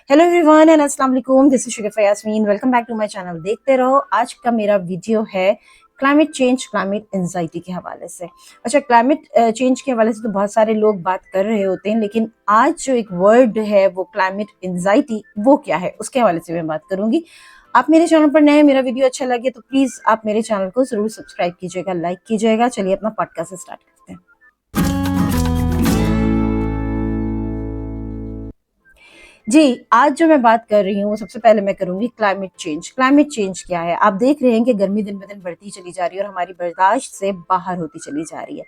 Hello everyone and अस्सलाम वालेकुम, this is Sharifa Yasmin. Welcome back to my channel. देखते रहो। आज का मेरा वीडियो है क्लाइमेट चेंज, क्लाइमेट एंजाइटी के हवाले से। अच्छा, क्लाइमेट चेंज के हवाले से तो बहुत सारे लोग बात कर रहे होते हैं, लेकिन आज जो एक वर्ड है वो क्लाइमेट एंजाइटी, वो क्या है उसके हवाले से मैं बात करूंगी। आप मेरे चैनल पर नए हैं, मेरा वीडियो अच्छा लगे तो प्लीज आप मेरे चैनल को जरूर सब्सक्राइब कीजिएगा, लाइक कीजिएगा। चलिए अपना पॉडकास्ट स्टार्ट करते हैं। जी, आज जो मैं बात कर रही हूँ सबसे पहले मैं करूंगी क्लाइमेट चेंज। क्लाइमेट चेंज क्या है? आप देख रहे हैं कि गर्मी दिन ब दिन बढ़ती चली जा रही है और हमारी बर्दाश्त से बाहर होती चली जा रही है।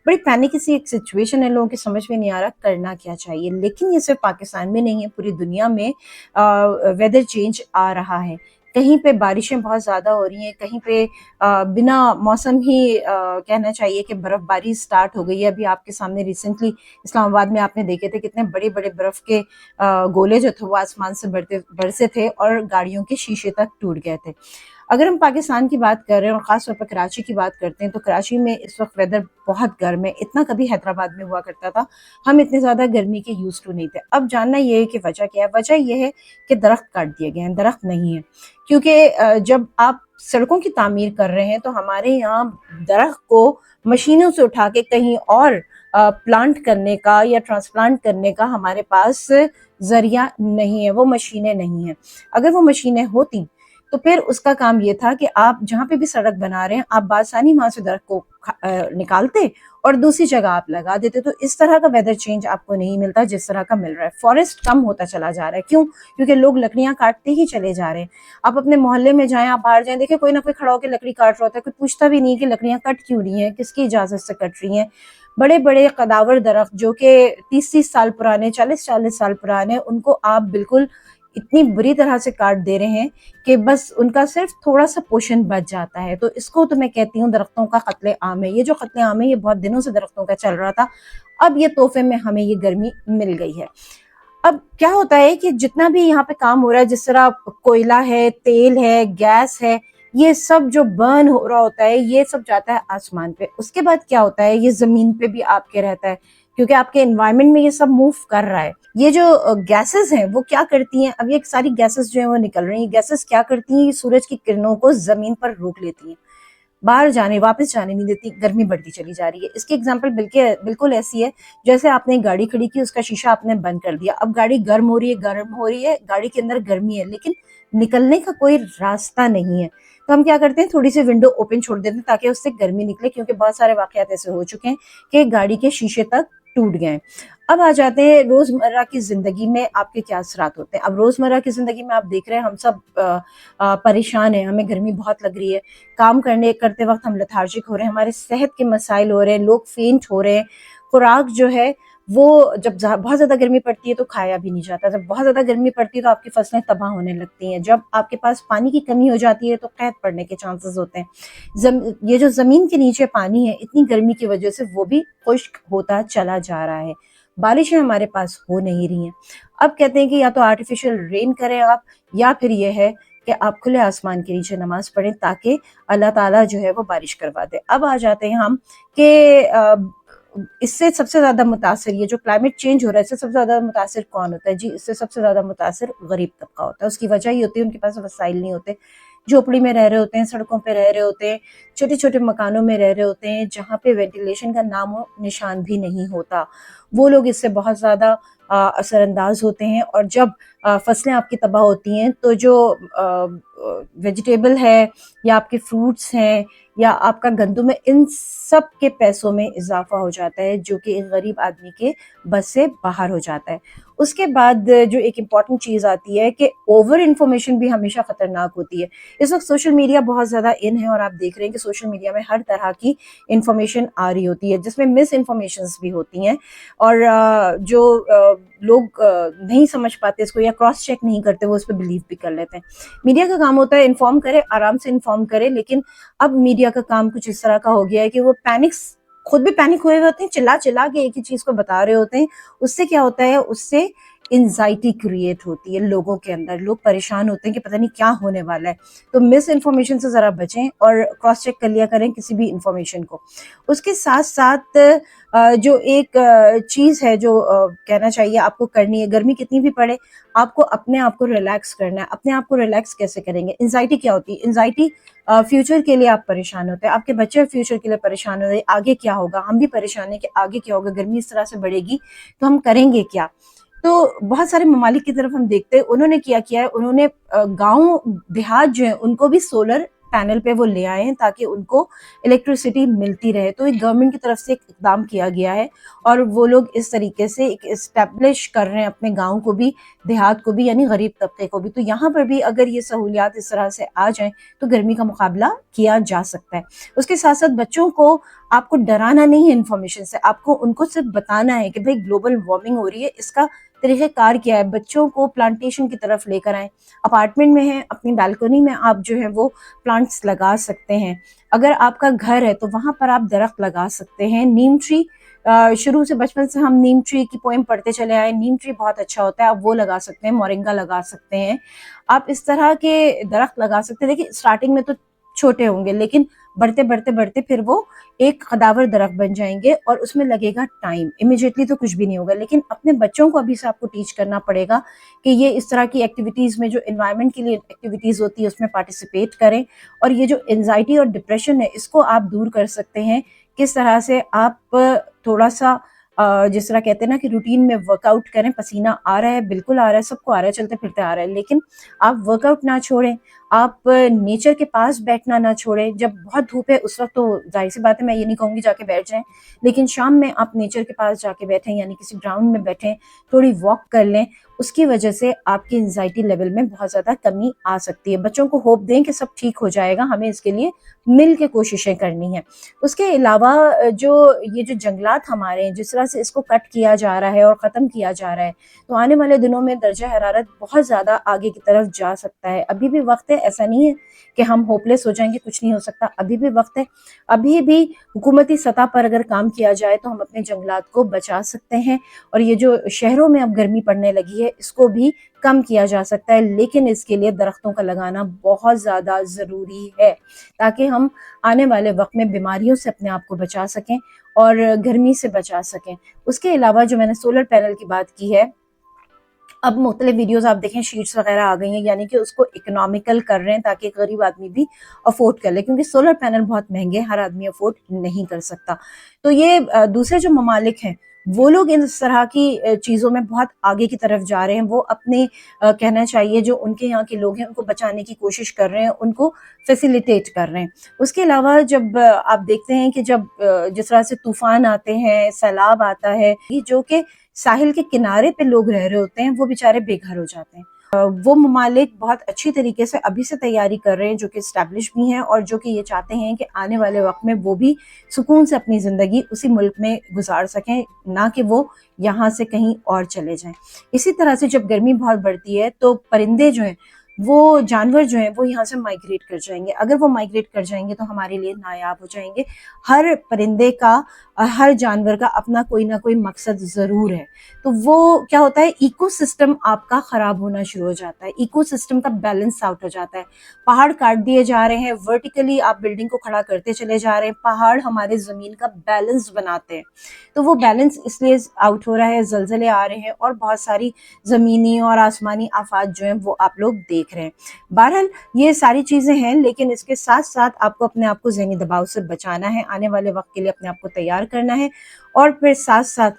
बड़ी पैनिक सी एक सिचुएशन है, लोगों की समझ में नहीं आ रहा करना क्या चाहिए। लेकिन ये सिर्फ पाकिस्तान में नहीं है, पूरी दुनिया में वेदर चेंज आ रहा है। कहीं पे बारिशें बहुत ज्यादा हो रही हैं, कहीं पे बिना मौसम ही कहना चाहिए कि बर्फबारी स्टार्ट हो गई है। अभी आपके सामने रिसेंटली इस्लामाबाद में आपने देखे थे कितने बड़े बड़े बर्फ के गोले जो थे वो आसमान से बरसे थे और गाड़ियों के शीशे तक टूट गए थे। अगर हम पाकिस्तान की बात कर रहे हैं और खास तौर पर कराची की बात करते हैं तो कराची में इस वक्त वेदर बहुत गर्म है। इतना कभी हैदराबाद में हुआ करता था, हम इतने ज्यादा गर्मी के यूज टू नहीं थे। अब जानना ये है कि वजह क्या है। वजह यह है कि दरख्त काट दिए गए हैं, दरख्त नहीं है। क्योंकि जब आप सड़कों की तामीर कर रहे हैं तो हमारे यहाँ दरख्त को मशीनों से उठा के कहीं और प्लांट करने का या ट्रांसप्लांट करने का हमारे पास जरिया नहीं है, वो मशीनें नहीं है। अगर वो मशीनें होती तो फिर उसका काम ये था कि आप जहाँ पे भी सड़क बना रहे हैं आप बासानी वहां से दरख्त को निकालते और दूसरी जगह आप लगा देते। तो इस तरह का वेदर चेंज आपको नहीं मिलता जिस तरह का मिल रहा है। फॉरेस्ट कम होता चला जा रहा है। क्यों? क्योंकि लोग लकड़ियां काटते ही चले जा रहे हैं। आप अपने मोहल्ले में जाएं, आप बाहर जाएं, देखिए कोई ना कोई खड़ा होकर लकड़ी काट रहा होता है, कोई पूछता भी नहीं कि लकड़ियां कट क्यों रही हैं, किसकी इजाजत से कट रही हैं। बड़े बड़े कदावर दरख्त जो कि 30-30 साल पुराने, 40-40 साल पुराने, उनको आप बिल्कुल इतनी बुरी तरह से काट दे रहे हैं कि बस उनका सिर्फ थोड़ा सा पोषण बच जाता है। तो इसको तो मैं कहती हूँ दरख्तों का कत्ले आम है। ये जो कत्ले आम है ये बहुत दिनों से दरख्तों का चल रहा था, अब ये तोहफे में हमें ये गर्मी मिल गई है। अब क्या होता है कि जितना भी यहाँ पे काम हो रहा है, जिस तरह कोयला है, तेल है, गैस है, ये सब जो बर्न हो रहा होता है ये सब जाता है आसमान पे। उसके बाद क्या होता है, ये जमीन पे भी आपके रहता है क्योंकि आपके एनवायरनमेंट में ये सब मूव कर रहा है। ये जो गैसेस हैं वो क्या करती हैं, अब ये सारी गैसेस जो है वो निकल रही हैं। गैसेस क्या करती हैं, ये सूरज की किरणों को जमीन पर रोक लेती हैं, बाहर जाने वापस जाने नहीं देती, गर्मी बढ़ती चली जा रही है। इसकी एग्जांपल बिल्कुल ऐसी है जैसे आपने गाड़ी खड़ी की, उसका शीशा आपने बंद कर दिया, अब गाड़ी गर्म हो रही है, गर्म हो रही है, गाड़ी के अंदर गर्मी है लेकिन निकलने का कोई रास्ता नहीं है। तो हम क्या करते हैं, थोड़ी सी विंडो ओपन छोड़ देते हैं ताकि उससे गर्मी निकले, क्योंकि बहुत सारे वाकयात ऐसे हो चुके हैं कि गाड़ी के शीशे तक टूट गए। अब आ जाते हैं रोजमर्रा की जिंदगी में आपके क्या असरात होते हैं। अब रोजमर्रा की जिंदगी में आप देख रहे हैं हम सब परेशान हैं, हमें गर्मी बहुत लग रही है, काम करते वक्त हम लेथार्जिक हो रहे हैं, हमारे सेहत के मसाइल हो रहे हैं, लोग फेंट हो रहे हैं। खुराक जो है वो जब बहुत ज्यादा गर्मी पड़ती है तो खाया भी नहीं जाता, जब बहुत ज्यादा गर्मी पड़ती है तो आपकी फसलें तबाह होने लगती हैं, जब आपके पास पानी की कमी हो जाती है तो कैद पड़ने के चांसेस होते हैं। ये जो जमीन के नीचे पानी है इतनी गर्मी की वजह से वो भी खुश्क होता चला जा रहा है, बारिशें हमारे पास हो नहीं रही हैं। अब कहते हैं कि या तो आर्टिफिशियल रेन करें आप, या फिर ये है कि आप खुले आसमान के नीचे नमाज पढ़ें ताकि अल्लाह ताला जो है वो बारिश करवा दे। अब आ जाते हैं हम कि इससे सबसे ज्यादा मुतासिर, ये जो क्लाइमेट चेंज हो रहा है इससे सबसे ज्यादा मुतासिर कौन होता है? जी, इससे सबसे ज्यादा मुतासिर गरीब तबका होता है। उसकी वजह ये होती है उनके पास वसाइल नहीं होते, झोपड़ी में रह रहे होते हैं, सड़कों पे रह रहे होते हैं, छोटे छोटे मकानों में रह रहे होते हैं जहाँ पे वेंटिलेशन का नामो निशान भी नहीं होता। वो लोग इससे बहुत ज्यादा असरअंदाज होते हैं। और जब फसलें आपकी तबाह होती हैं तो जो वेजिटेबल है या आपके फ्रूट्स हैं या आपका गंदम है, इन सब के पैसों में इजाफा हो जाता है जो कि एक गरीब आदमी के बस से बाहर हो जाता है। उसके बाद जो एक इम्पॉर्टेंट चीज़ आती है कि ओवर इन्फॉर्मेशन भी हमेशा खतरनाक होती है। इस वक्त सोशल मीडिया बहुत ज़्यादा इन है और आप देख रहे हैं कि सोशल मीडिया में हर तरह की इंफॉर्मेशन आ रही होती है जिसमें मिस इन्फॉर्मेशन भी होती हैं। और जो लोग नहीं समझ पाते इसको या क्रॉस चेक नहीं करते वो उस पर बिलीव भी कर लेते हैं। मीडिया का काम होता है इन्फॉर्म करे, आराम से इन्फॉर्म करे, लेकिन अब मीडिया का काम कुछ इस तरह का हो गया है कि वो खुद भी पैनिक हुए होते हैं, चिल्ला चिल्ला के एक ही चीज को बता रहे होते हैं। उससे क्या होता है, उससे انزائٹی کریٹ ہوتی ہے لوگوں کے اندر، لوگ پریشان ہوتے ہیں کہ پتہ نہیں کیا ہونے والا ہے. تو مس انفارمیشن سے ذرا بچیں اور کراس چیک کر لیا کریں کسی بھی انفارمیشن کو. اس کے ساتھ ساتھ جو ایک چیز ہے جو کہنا چاہیے آپ کو کرنی ہے، گرمی کتنی بھی پڑے آپ کو اپنے آپ کو ریلیکس کرنا ہے. اپنے آپ کو ریلیکس کیسے کریں گے؟ انزائٹی کیا ہوتی ہے؟ انزائٹی فیوچر کے لیے آپ پریشان ہوتے ہیں، آپ کے بچے فیوچر کے لیے پریشان ہوتے ہیں، آگے کیا ہوگا. ہم بھی پریشان ہیں کہ آگے کیا ہوگا، گرمی اس طرح سے بڑھے گی تو ہم کریں گے کیا. تو بہت سارے ممالک کی طرف ہم دیکھتے ہیں، انہوں نے کیا ہے، انہوں نے گاؤں دیہات جو ہیں ان کو بھی سولر پینل پہ وہ لے آئے ہیں تاکہ ان کو الیکٹریسٹی ملتی رہے. تو ایک گورنمنٹ کی طرف سے ایک اقدام کیا گیا ہے اور وہ لوگ اس طریقے سے ایک اسٹیبلش کر رہے ہیں اپنے گاؤں کو بھی، دیہات کو بھی، یعنی غریب طبقے کو بھی. تو یہاں پر بھی اگر یہ سہولیات اس طرح سے آ جائیں تو گرمی کا مقابلہ کیا جا سکتا ہے. اس کے ساتھ ساتھ بچوں کو آپ کو ڈرانا نہیں ہے انفارمیشن سے، آپ کو ان کو صرف بتانا ہے کہ بھئی گلوبل وارمنگ ہو رہی ہے، اس کا طریقہ کار کیا ہے. بچوں کو پلانٹیشن کی طرف لے کر آئیں. اپارٹمنٹ میں ہیں، اپنی بالکنی میں آپ جو ہے وہ پلانٹس لگا سکتے ہیں. اگر آپ کا گھر ہے تو وہاں پر آپ درخت لگا سکتے ہیں. نیم ٹری، شروع سے بچپن سے ہم نیم ٹری کی پوئم پڑھتے چلے آئے. نیم ٹری بہت اچھا ہوتا ہے، آپ وہ لگا سکتے ہیں. مورنگا لگا سکتے ہیں. آپ اس طرح کے درخت لگا سکتے ہیں. دیکھیں اسٹارٹنگ میں تو چھوٹے ہوں گے لیکن بڑھتے بڑھتے بڑھتے پھر وہ ایک قداور درخت بن جائیں گے اور اس میں لگے گا ٹائم. امیجیٹلی تو کچھ بھی نہیں ہوگا لیکن اپنے بچوں کو ابھی سے آپ کو ٹیچ کرنا پڑے گا کہ یہ اس طرح کی ایکٹیویٹیز میں جو انوائرمنٹ کے لیے ایکٹیویٹیز ہوتی ہے اس میں پارٹیسپیٹ کریں. اور یہ جو انزائٹی اور ڈپریشن ہے اس کو آپ دور کر سکتے ہیں. کس طرح سے آپ تھوڑا سا جس طرح کہتے ہیں نا کہ روٹین میں ورک آؤٹ کریں. پسینہ آ رہا ہے، بالکل آ رہا ہے، سب کو آ رہا ہے، چلتے پھرتے آ رہا ہے، لیکن آپ ورک آؤٹ نہ چھوڑیں. آپ نیچر کے پاس بیٹھنا نہ چھوڑیں. جب بہت دھوپ ہے اس وقت تو ظاہر سی بات ہے میں یہ نہیں کہوں گی جا کے بیٹھ جائیں، لیکن شام میں آپ نیچر کے پاس جا کے بیٹھیں، یعنی کسی گراؤنڈ میں بیٹھیں، تھوڑی واک کر لیں. اس کی وجہ سے آپ کی انزائٹی لیول میں بہت زیادہ کمی آ سکتی ہے. بچوں کو ہوپ دیں کہ سب ٹھیک ہو جائے گا، ہمیں اس کے لیے مل کے کوششیں کرنی ہیں. اس کے علاوہ یہ جو جنگلات ہمارے ہیں جس طرح سے اس کو کٹ کیا جا رہا ہے اور ختم کیا جا رہا ہے تو آنے والے دنوں میں درجہ حرارت بہت زیادہ آگے کی طرف جا سکتا ہے. ابھی بھی وقت ہے، ایسا نہیں ہے کہ ہم ہوپلیس ہو جائیں گے، کچھ نہیں ہو سکتا. ابھی بھی وقت ہے. ابھی بھی حکومتی سطح پر اگر کام کیا جائے تو ہم اپنے جنگلات کو بچا سکتے ہیں اور یہ جو شہروں میں اب گرمی پڑنے لگی ہے اس کو بھی کم کیا جا سکتا ہے. لیکن اس کے لیے درختوں کا لگانا بہت زیادہ ضروری ہے تاکہ ہم آنے والے وقت میں بیماریوں سے اپنے آپ کو بچا سکیں اور گرمی سے بچا سکیں. اس کے علاوہ جو میں نے سولر پینل کی بات کی ہے، اب مختلف ویڈیوز آپ دیکھیں شیٹس وغیرہ آ گئی ہیں، یعنی کہ اس کو اکنامیکل کر رہے ہیں تاکہ غریب آدمی بھی افورڈ کر لے، کیونکہ سولر پینل بہت مہنگے، ہر آدمی افورڈ نہیں کر سکتا. تو یہ دوسرے جو ممالک ہیں وہ لوگ اس طرح کی چیزوں میں بہت آگے کی طرف جا رہے ہیں. وہ اپنے کہنا چاہیے جو ان کے یہاں کے لوگ ہیں ان کو بچانے کی کوشش کر رہے ہیں، ان کو فیسیلیٹیٹ کر رہے ہیں. اس کے علاوہ جب آپ دیکھتے ہیں کہ جب جس طرح سے طوفان آتے ہیں، سیلاب آتا ہے، جو کہ ساحل کے کنارے پہ لوگ رہ رہے ہوتے ہیں وہ بیچارے بے گھر ہو جاتے ہیں. وہ ممالک بہت اچھی طریقے سے ابھی سے تیاری کر رہے ہیں جو کہ اسٹیبلش بھی ہیں اور جو کہ یہ چاہتے ہیں کہ آنے والے وقت میں وہ بھی سکون سے اپنی زندگی اسی ملک میں گزار سکیں، نہ کہ وہ یہاں سے کہیں اور چلے جائیں. اسی طرح سے جب گرمی بہت بڑھتی ہے تو پرندے جو ہیں، وہ جانور جو ہیں وہ یہاں سے مائگریٹ کر جائیں گے. اگر وہ مائگریٹ کر جائیں گے تو ہمارے لیے نایاب ہو جائیں گے. ہر پرندے کا، ہر جانور کا اپنا کوئی نہ کوئی مقصد ضرور ہے. تو وہ کیا ہوتا ہے، ایکو سسٹم آپ کا خراب ہونا شروع ہو جاتا ہے، ایکو سسٹم کا بیلنس آؤٹ ہو جاتا ہے. پہاڑ کاٹ دیے جا رہے ہیں، ورٹیکلی آپ بلڈنگ کو کھڑا کرتے چلے جا رہے ہیں. پہاڑ ہمارے زمین کا بیلنس بناتے ہیں، تو وہ بیلنس اس لیے آؤٹ ہو رہا ہے، زلزلے آ رہے ہیں اور بہت ساری زمینی اور آسمانی آفات جو ہیں وہ آپ لوگ دیکھ رہے ہیں. بہرحال یہ ساری چیزیں ہیں، لیکن اس کے ساتھ ساتھ آپ کو اپنے آپ کو ذہنی دباؤ سے بچانا ہے، آنے والے وقت کے لیے اپنے آپ کو تیار کرنا ہے. اور پھر ساتھ ساتھ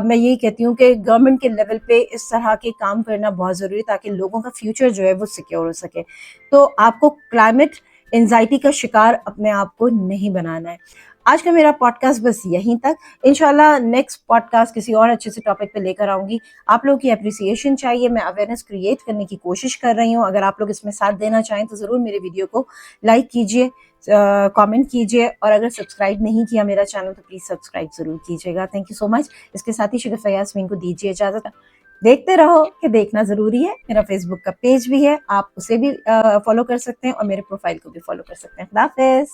میں یہی کہتی ہوں کہ گورنمنٹ کے لیول پہ اس طرح کے کام کرنا بہت ضروری ہے تاکہ لوگوں کا فیوچر جو ہے وہ سیکیور ہو سکے. تو آپ کو کلائمیٹ انزائٹی کا شکار اپنے آپ کو نہیں بنانا ہے. آج کا میرا پوڈ کاسٹ بس یہیں تک. انشاءاللہ نیکسٹ پوڈ کاسٹ کسی اور اچھے سے ٹاپک پہ لے کر آؤں گی. آپ لوگوں کی اپریسیشن چاہیے، میں اویئرنیس کریٹ کرنے کی کوشش کر رہی ہوں. اگر آپ لوگ اس میں ساتھ دینا چاہیں تو ضرور میرے ویڈیو کو لائک کیجیے، کامنٹ کیجیے، اور اگر سبسکرائب نہیں کیا میرا چینل تو پلیز سبسکرائب ضرور کیجیے گا. تھینک یو سو مچ. اس کے ساتھ ہی شگفتہ یاسمین کو دیجیے اجازت. دیکھتے رہو کہ دیکھنا ضروری ہے. میرا فیس بک کا پیج بھی ہے، آپ اسے بھی فالو کر سکتے ہیں اور میرے پروفائل کو بھی فالو کر سکتے ہیں. خدا حافظ.